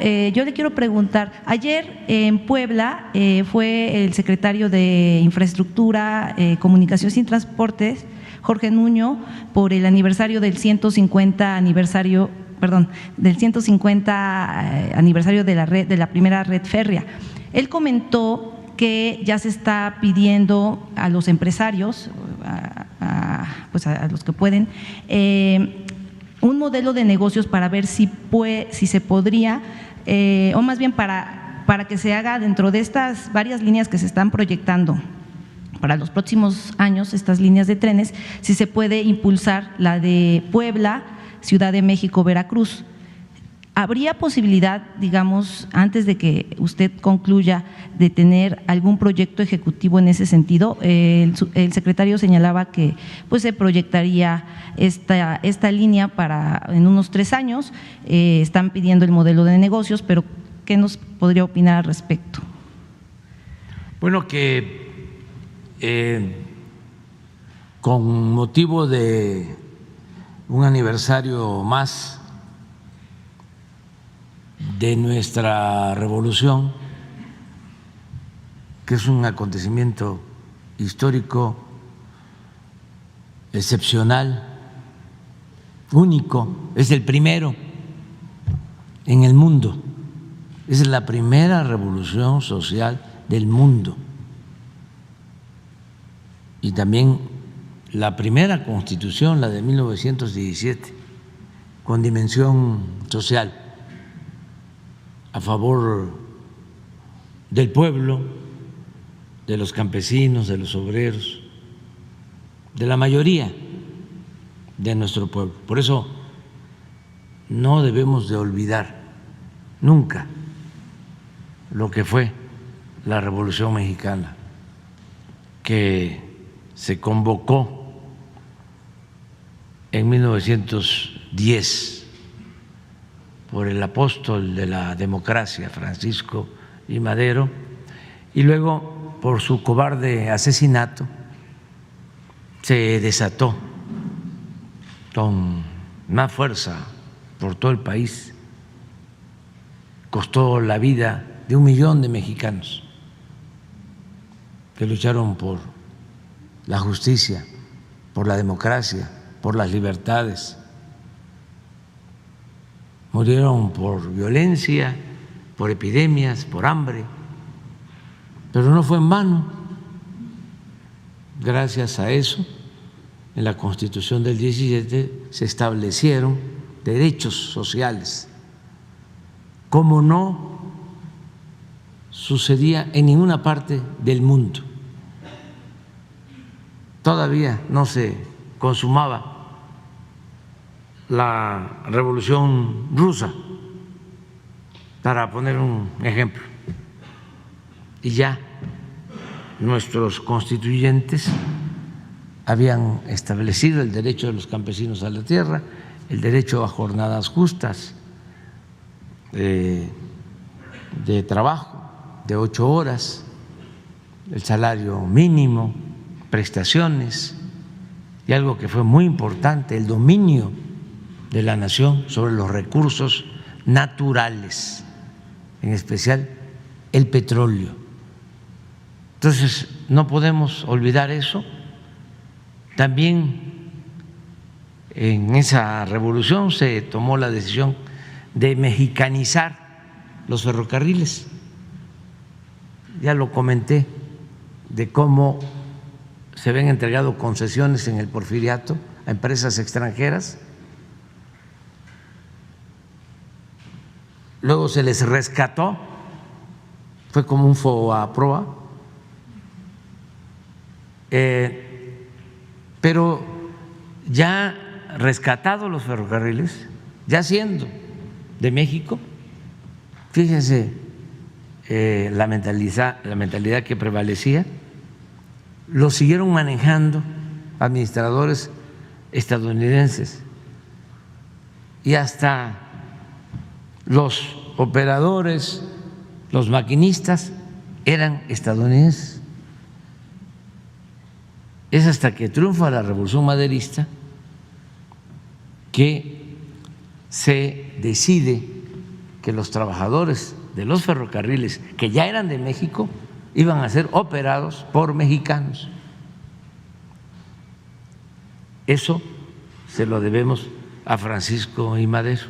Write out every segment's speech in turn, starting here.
yo le quiero preguntar, ayer en Puebla fue el secretario de Infraestructura, Comunicaciones y Transportes, Jorge Nuño, por el aniversario del 150 aniversario de la primera red férrea. Él comentó que ya se está pidiendo a los empresarios, pues a los que pueden, un modelo de negocios para ver si se podría, o más bien para que se haga dentro de estas varias líneas que se están proyectando para los próximos años, estas líneas de trenes, si se puede impulsar la de Puebla, Ciudad de México, Veracruz. ¿Habría posibilidad, digamos, antes de que usted concluya, de tener algún proyecto ejecutivo en ese sentido? El secretario señalaba que pues se proyectaría esta línea para en unos 3 años, están pidiendo el modelo de negocios, pero ¿qué nos podría opinar al respecto? Bueno, que con motivo de un aniversario más de nuestra revolución, que es un acontecimiento histórico excepcional, único, es el primero en el mundo, es la primera revolución social del mundo y también la primera constitución, la de 1917, con dimensión social, a favor del pueblo, de los campesinos, de los obreros, de la mayoría de nuestro pueblo. Por eso no debemos de olvidar nunca lo que fue la Revolución Mexicana, que se convocó en 1910 por el apóstol de la democracia, Francisco I. Madero, y luego por su cobarde asesinato se desató con más fuerza por todo el país, costó la vida de 1 millón de mexicanos que lucharon por la justicia, por la democracia, por las libertades. Murieron por violencia, por epidemias, por hambre, pero no fue en vano. Gracias a eso, en la Constitución del 17 se establecieron derechos sociales, como no sucedía en ninguna parte del mundo. Todavía no se consumaba la Revolución Rusa, para poner un ejemplo, y ya nuestros constituyentes habían establecido el derecho de los campesinos a la tierra, el derecho a jornadas justas de trabajo de 8 horas, el salario mínimo, prestaciones y algo que fue muy importante, el dominio de la nación sobre los recursos naturales, en especial el petróleo. Entonces, no podemos olvidar eso. También en esa revolución se tomó la decisión de mexicanizar los ferrocarriles. Ya lo comenté, de cómo se habían entregado concesiones en el Porfiriato a empresas extranjeras. Luego se les rescató, fue como un FOA-PROA, pero ya rescatados los ferrocarriles, ya siendo de México, fíjense la mentalidad que prevalecía, lo siguieron manejando administradores estadounidenses y hasta los operadores, los maquinistas eran estadounidenses. Es hasta que triunfa la Revolución Maderista que se decide que los trabajadores de los ferrocarriles que ya eran de México iban a ser operados por mexicanos. Eso se lo debemos a Francisco I. Madero.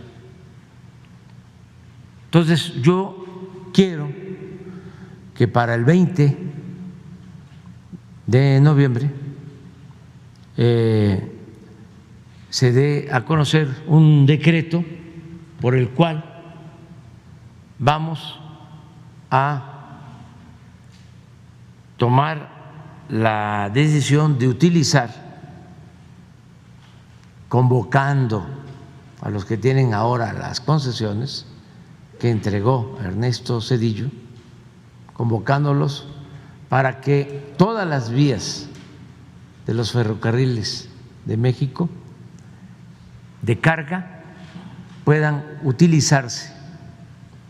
Entonces, yo quiero que para el 20 de noviembre se dé a conocer un decreto por el cual vamos a tomar la decisión de utilizar, convocando a los que tienen ahora las concesiones que entregó Ernesto Zedillo, convocándolos para que todas las vías de los ferrocarriles de México de carga puedan utilizarse,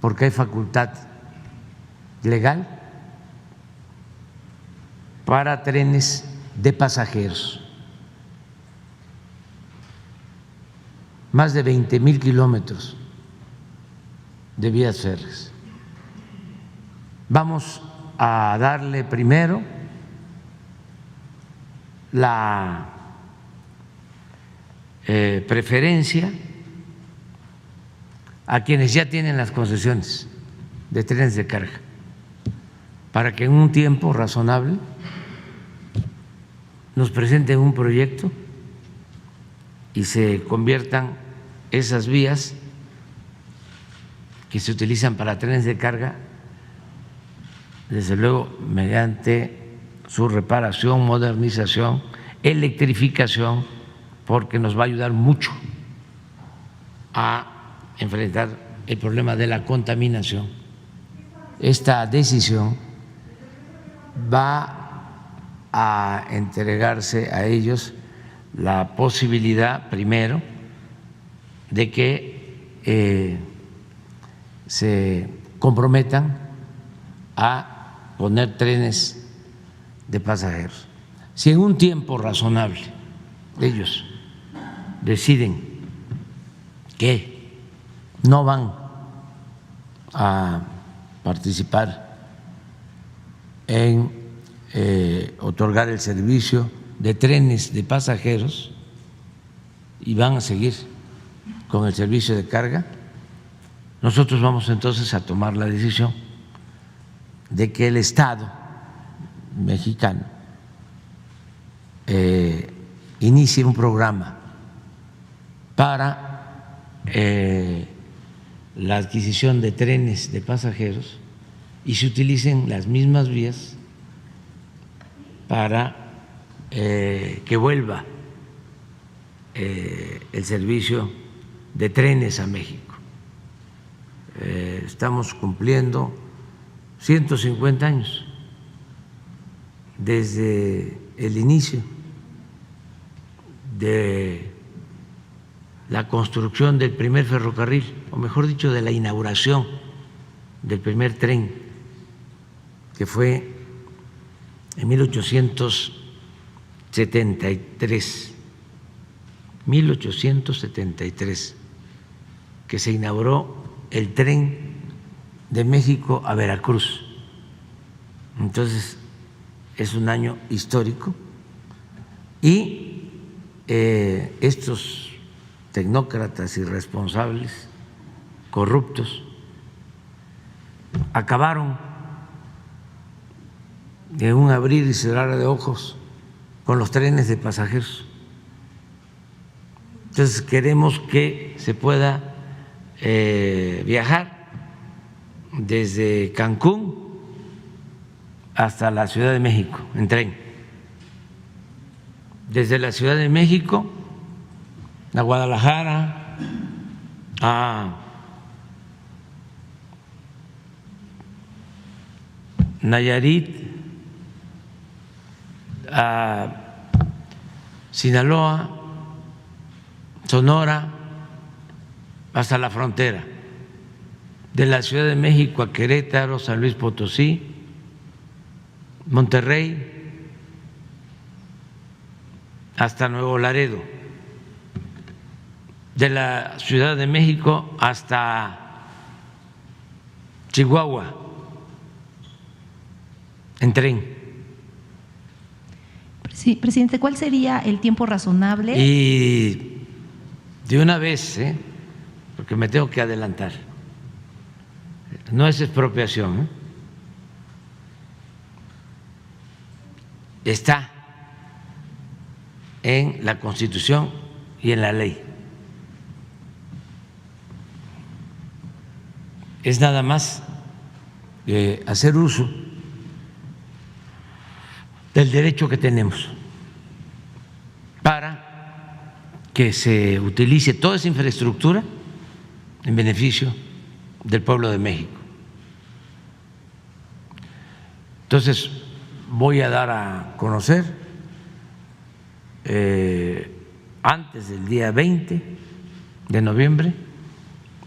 porque hay facultad legal para trenes de pasajeros. Más de 20,000 kilómetros de vías férreas. Vamos a darle primero la preferencia a quienes ya tienen las concesiones de trenes de carga, para que en un tiempo razonable nos presenten un proyecto y se conviertan esas vías que se utilizan para trenes de carga, desde luego mediante su reparación, modernización, electrificación, porque nos va a ayudar mucho a enfrentar el problema de la contaminación. Esta decisión va a entregarse a ellos la posibilidad, primero, de que se comprometan a poner trenes de pasajeros. Si en un tiempo razonable ellos deciden que no van a participar en otorgar el servicio de trenes de pasajeros y van a seguir con el servicio de carga, nosotros vamos entonces a tomar la decisión de que el Estado mexicano inicie un programa para la adquisición de trenes de pasajeros y se utilicen las mismas vías para que vuelva el servicio de trenes a México. Estamos cumpliendo 150 años desde el inicio de la construcción del primer ferrocarril, o mejor dicho, de la inauguración del primer tren, que fue en 1873, que se inauguró el tren de México a Veracruz. Entonces, es un año histórico y estos tecnócratas irresponsables, corruptos, acabaron de un abrir y cerrar de ojos con los trenes de pasajeros. Entonces queremos que se pueda viajar desde Cancún hasta la Ciudad de México en tren, desde la Ciudad de México a Guadalajara, a Nayarit, a Sinaloa, Sonora, hasta la frontera, de la Ciudad de México a Querétaro, San Luis Potosí, Monterrey, hasta Nuevo Laredo, de la Ciudad de México hasta Chihuahua en tren. Sí, presidente, ¿cuál sería el tiempo razonable? Y de una vez, porque me tengo que adelantar, no es expropiación, está en la Constitución y en la ley. Es nada más hacer uso del derecho que tenemos para que se utilice toda esa infraestructura en beneficio del pueblo de México. Entonces, voy a dar a conocer antes del día 20 de noviembre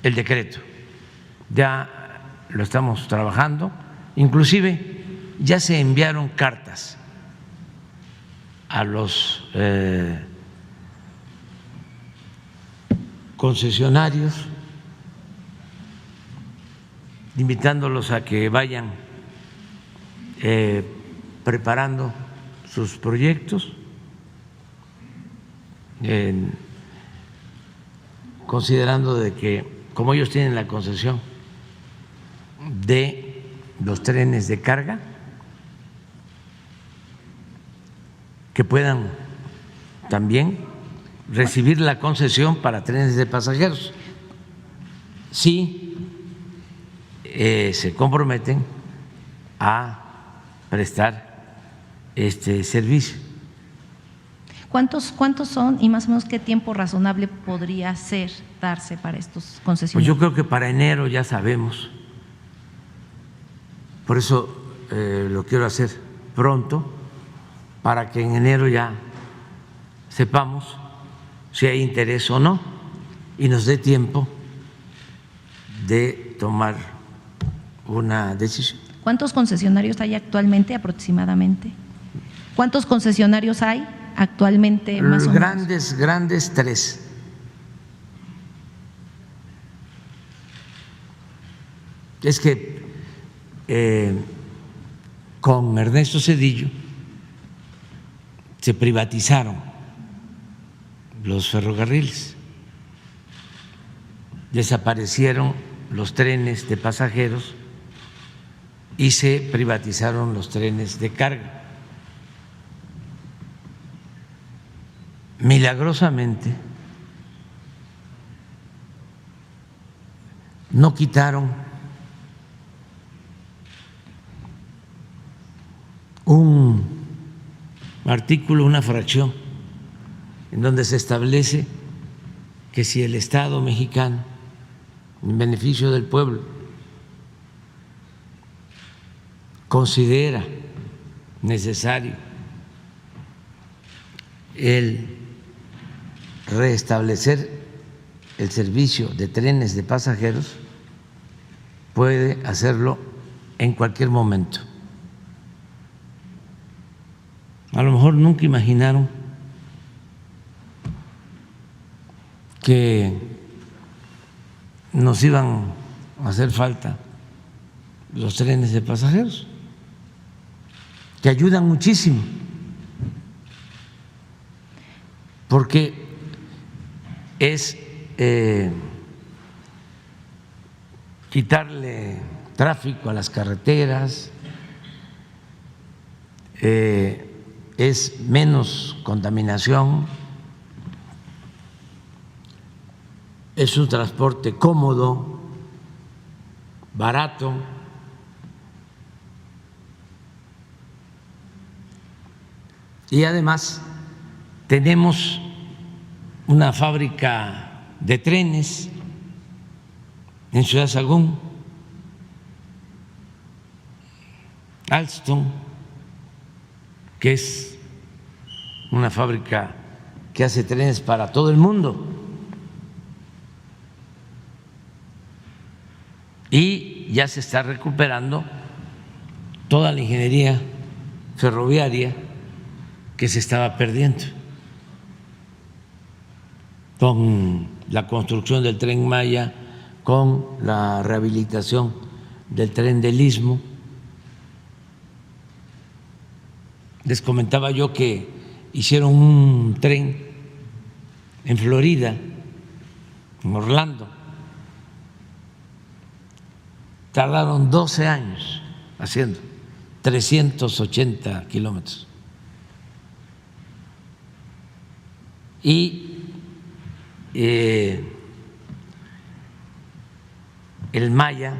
el decreto. Ya lo estamos trabajando, inclusive ya se enviaron cartas a los concesionarios invitándolos a que vayan preparando sus proyectos, considerando de que como ellos tienen la concesión de los trenes de carga, que puedan también recibir la concesión para trenes de pasajeros si se comprometen a prestar este servicio. ¿Cuántos son y más o menos qué tiempo razonable podría darse para estos Pues concesionarios? yo creo que para enero ya sabemos, por eso lo quiero hacer pronto, para que en enero ya sepamos si hay interés o no y nos dé tiempo de tomar una decisión. ¿Cuántos concesionarios hay actualmente aproximadamente? ¿Cuántos concesionarios hay actualmente más o menos? Grandes, 3. Es que con Ernesto Zedillo se privatizaron los ferrocarriles, desaparecieron los trenes de pasajeros y se privatizaron los trenes de carga. Milagrosamente no quitaron un artículo, una fracción, en donde se establece que si el Estado mexicano, en beneficio del pueblo, considera necesario el restablecer el servicio de trenes de pasajeros, puede hacerlo en cualquier momento. A lo mejor nunca imaginaron que nos iban a hacer falta los trenes de pasajeros, que ayudan muchísimo, porque es quitarle tráfico a las carreteras, es menos contaminación, es un transporte cómodo, barato. Y además tenemos una fábrica de trenes en Ciudad Sagún, Alstom, que es una fábrica que hace trenes para todo el mundo. Y ya se está recuperando toda la ingeniería ferroviaria que se estaba perdiendo con la construcción del Tren Maya, con la rehabilitación del Tren del Istmo. Les comentaba yo que hicieron un tren en Florida, en Orlando. Tardaron 12 años haciendo 380 kilómetros. Y el Maya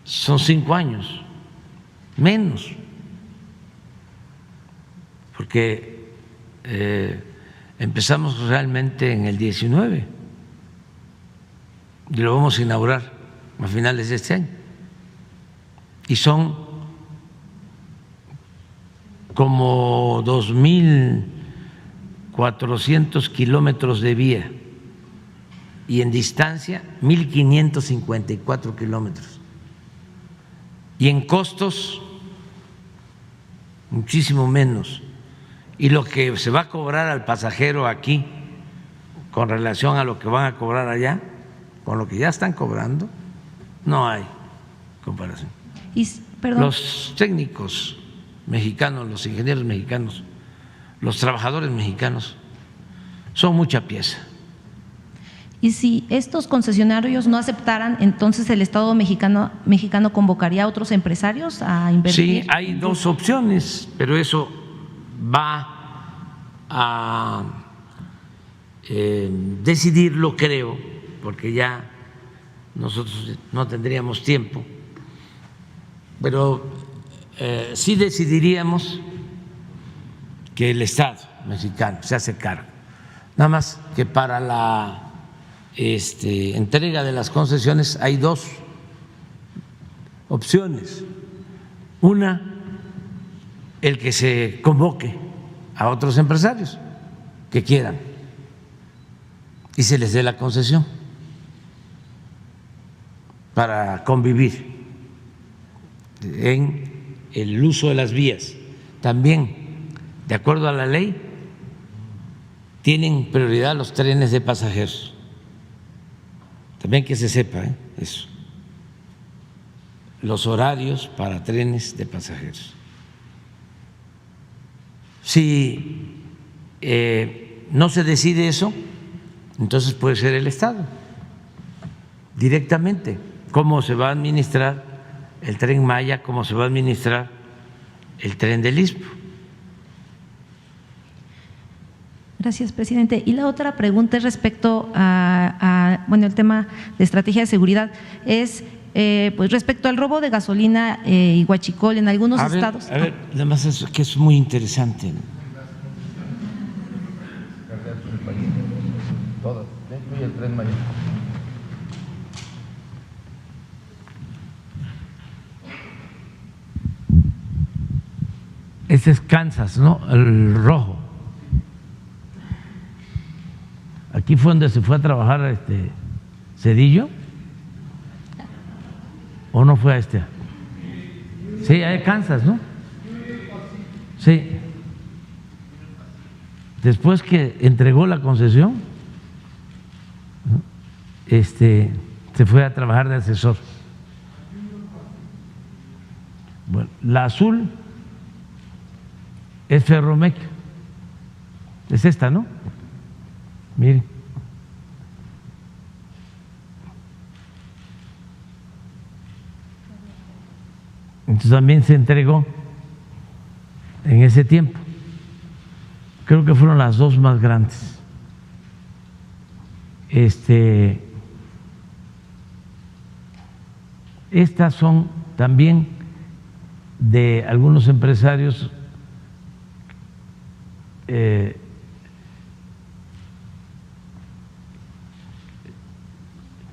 son 5 años, menos, porque empezamos realmente en el 19 y lo vamos a inaugurar a finales de este año. Y son como 2.400 kilómetros de vía y en distancia 1.554 kilómetros. Y en costos muchísimo menos. Y lo que se va a cobrar al pasajero aquí con relación a lo que van a cobrar allá, con lo que ya están cobrando, no hay comparación. Los técnicos mexicanos, los ingenieros mexicanos, los trabajadores mexicanos son mucha pieza. Y si estos concesionarios no aceptaran, entonces el Estado mexicano convocaría a otros empresarios a invertir. Sí, hay dos opciones, pero eso va a decidirlo, creo, porque ya nosotros no tendríamos tiempo, pero sí decidiríamos que el Estado mexicano se hace cargo. Nada más que para la entrega de las concesiones hay dos opciones. Una, el que se convoque a otros empresarios que quieran y se les dé la concesión para convivir en el uso de las vías. También, de acuerdo a la ley, tienen prioridad los trenes de pasajeros. También que se sepa eso. Los horarios para trenes de pasajeros. Si no se decide eso, entonces puede ser el Estado directamente. ¿Cómo se va a administrar el Tren Maya? ¿Cómo se va a administrar el Tren del Istmo? Gracias, presidente. Y la otra pregunta es respecto el tema de estrategia de seguridad, es pues respecto al robo de gasolina y huachicol en algunos estados. A ver, además es que es muy interesante. Todas, incluye el Tren Maya. Ese es Kansas, ¿no? El rojo. Aquí fue donde se fue a trabajar Cedillo. ¿O no fue a este? Sí, a Kansas, ¿no? Sí. Después que entregó la concesión, se fue a trabajar de asesor. Bueno, la azul es Ferromec, es esta, ¿no? Miren. Entonces también se entregó en ese tiempo. Creo que fueron las dos más grandes. Estas son también de algunos empresarios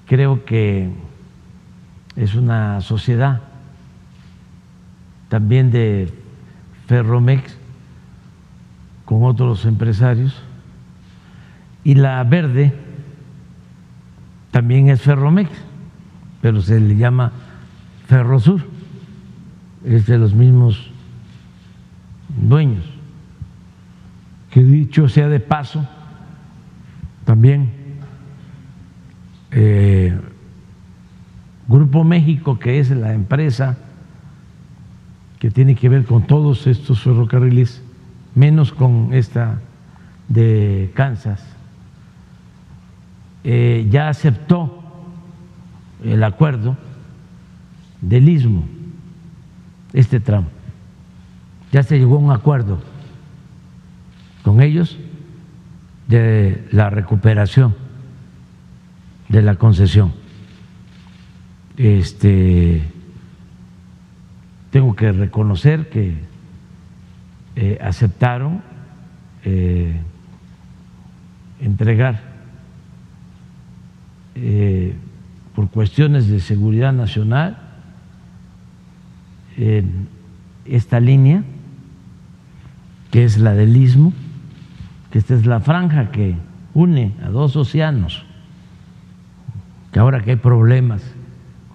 creo que es una sociedad también de Ferromex con otros empresarios, y la verde también es Ferromex, pero se le llama Ferrosur, es de los mismos dueños, que dicho sea de paso, también Grupo México, que es la empresa que tiene que ver con todos estos ferrocarriles, menos con esta de Kansas, ya aceptó el acuerdo del Istmo, este tramo. Ya se llegó a un acuerdo con ellos de la recuperación de la concesión. Tengo que reconocer que aceptaron entregar por cuestiones de seguridad nacional esta línea, que es la del Istmo, que esta es la franja que une a dos océanos, que ahora que hay problemas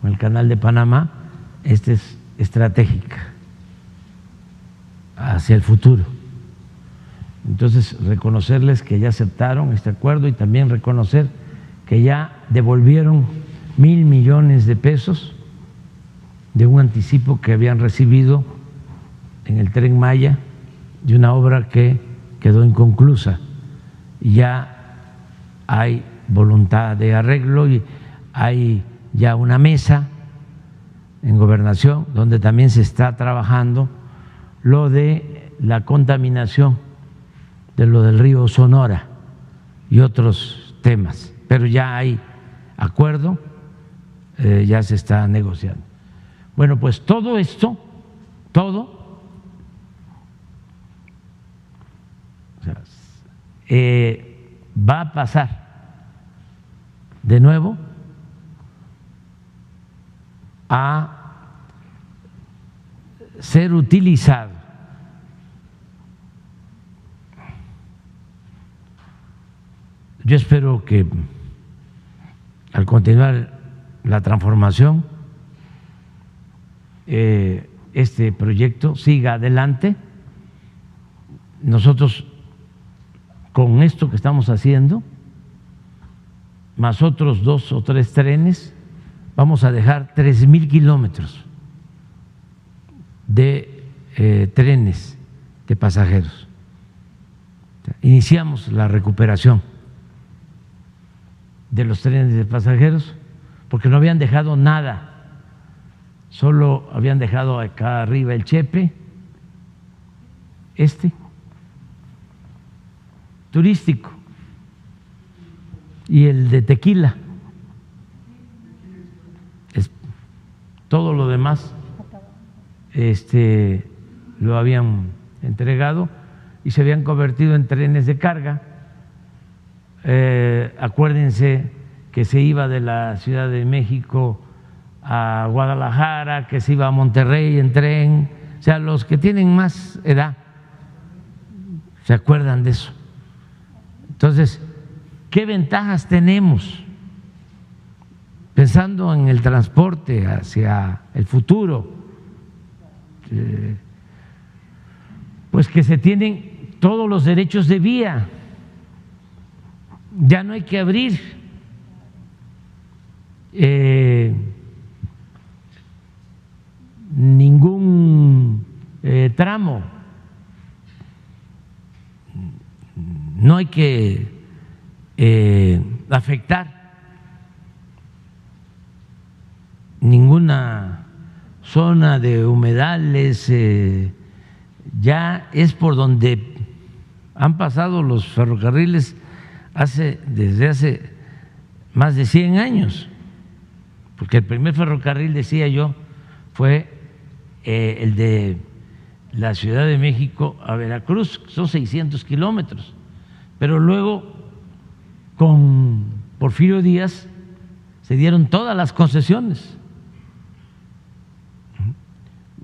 con el Canal de Panamá, esta es estratégica hacia el futuro. Entonces, reconocerles que ya aceptaron este acuerdo y también reconocer que ya devolvieron 1,000 millones de pesos de un anticipo que habían recibido en el Tren Maya de una obra que quedó inconclusa. Y ya hay voluntad de arreglo y hay ya una mesa en Gobernación donde también se está trabajando lo de la contaminación de lo del río Sonora y otros temas, pero ya hay acuerdo, ya se está negociando. Bueno, pues todo esto, todo, va a pasar de nuevo a ser utilizado yo espero que al continuar la transformación este proyecto siga adelante. Nosotros con esto que estamos haciendo más otros 2 o 3 trenes vamos a dejar 3,000 kilómetros de trenes de pasajeros. Iniciamos la recuperación de los trenes de pasajeros porque no habían dejado nada, solo habían dejado acá arriba el Chepe, turístico, y el de Tequila. Todo lo demás lo habían entregado y se habían convertido en trenes de carga. Acuérdense que se iba de la Ciudad de México a Guadalajara, que se iba a Monterrey en tren. O sea, los que tienen más edad se acuerdan de eso. Entonces, ¿qué ventajas tenemos pensando en el transporte hacia el futuro? Pues que se tienen todos los derechos de vía. Ya no hay que abrir ningún tramo, no hay que afectar ninguna zona de humedales, ya es por donde han pasado los ferrocarriles desde hace más de 100 años, porque el primer ferrocarril, decía yo, fue el de la Ciudad de México a Veracruz, son 600 kilómetros, pero luego con Porfirio Díaz se dieron todas las concesiones,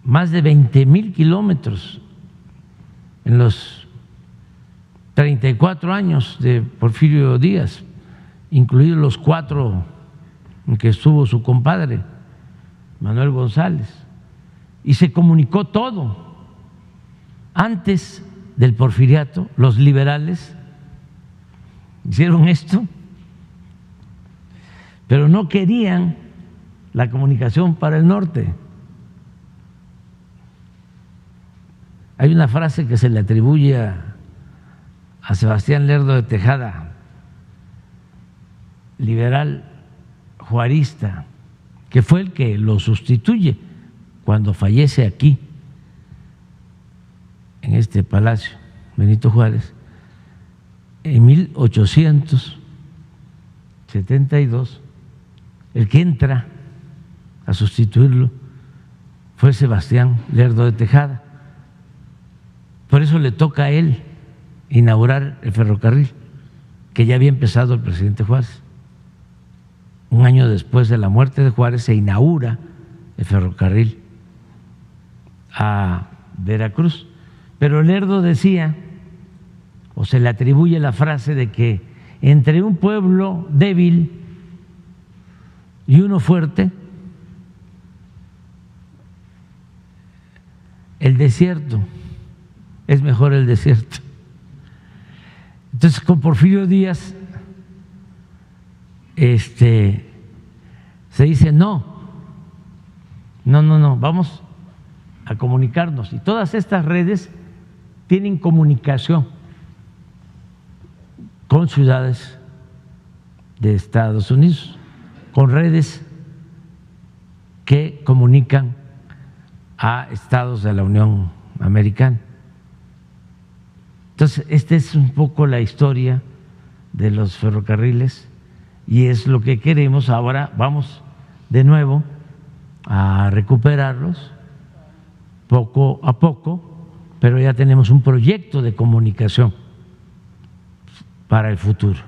más de 20,000 kilómetros en los 34 años de Porfirio Díaz, incluidos los 4 en que estuvo su compadre, Manuel González, y se comunicó todo. Antes del porfiriato, los liberales hicieron esto, pero no querían la comunicación para el norte. Hay una frase que se le atribuye a Sebastián Lerdo de Tejada, liberal juarista, que fue el que lo sustituye cuando fallece aquí, en este palacio, Benito Juárez, en 1872, el que entra a sustituirlo fue Sebastián Lerdo de Tejada. Por eso le toca a él inaugurar el ferrocarril, que ya había empezado el presidente Juárez. Un año después de la muerte de Juárez se inaugura el ferrocarril a Veracruz. Pero Lerdo decía, o se le atribuye la frase de que entre un pueblo débil y uno fuerte, el desierto, es mejor el desierto. Entonces, con Porfirio Díaz se dice no, vamos a comunicarnos. Y todas estas redes tienen comunicación con ciudades de Estados Unidos, con redes que comunican a estados de la Unión Americana. Entonces, esta es un poco la historia de los ferrocarriles y es lo que queremos. Ahora vamos de nuevo a recuperarlos poco a poco, pero ya tenemos un proyecto de comunicación para el futuro.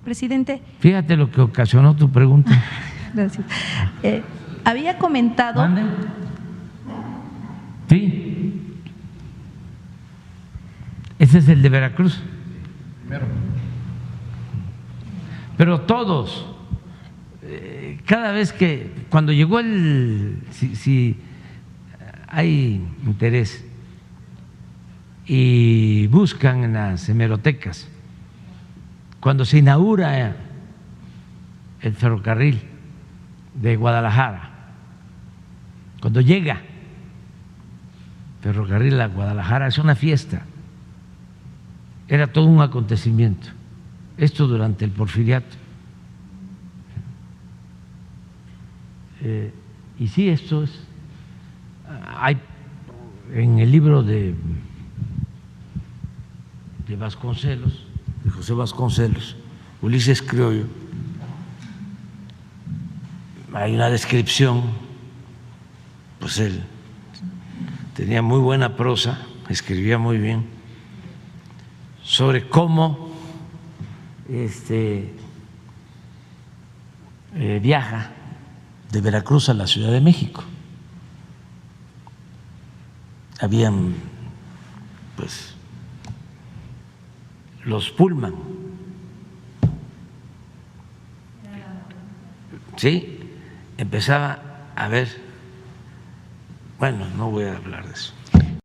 Presidente. Fíjate lo que ocasionó tu pregunta. Gracias. Había comentado… ¿Mande? Sí. Ese es el de Veracruz. Primero. Pero todos, cada vez que, cuando llegó si hay interés y buscan en las hemerotecas, cuando se inaugura el ferrocarril de Guadalajara, cuando llega ferrocarril a Guadalajara, es una fiesta. Era todo un acontecimiento. Esto durante el Porfiriato. Y sí, esto es… Hay en el libro de Vasconcelos, de José Vasconcelos, Ulises Criollo, hay una descripción, pues él tenía muy buena prosa, escribía muy bien, sobre cómo viaja de Veracruz a la Ciudad de México. Habían pues los Pullman, sí, empezaba a ver, bueno, no voy a hablar de eso.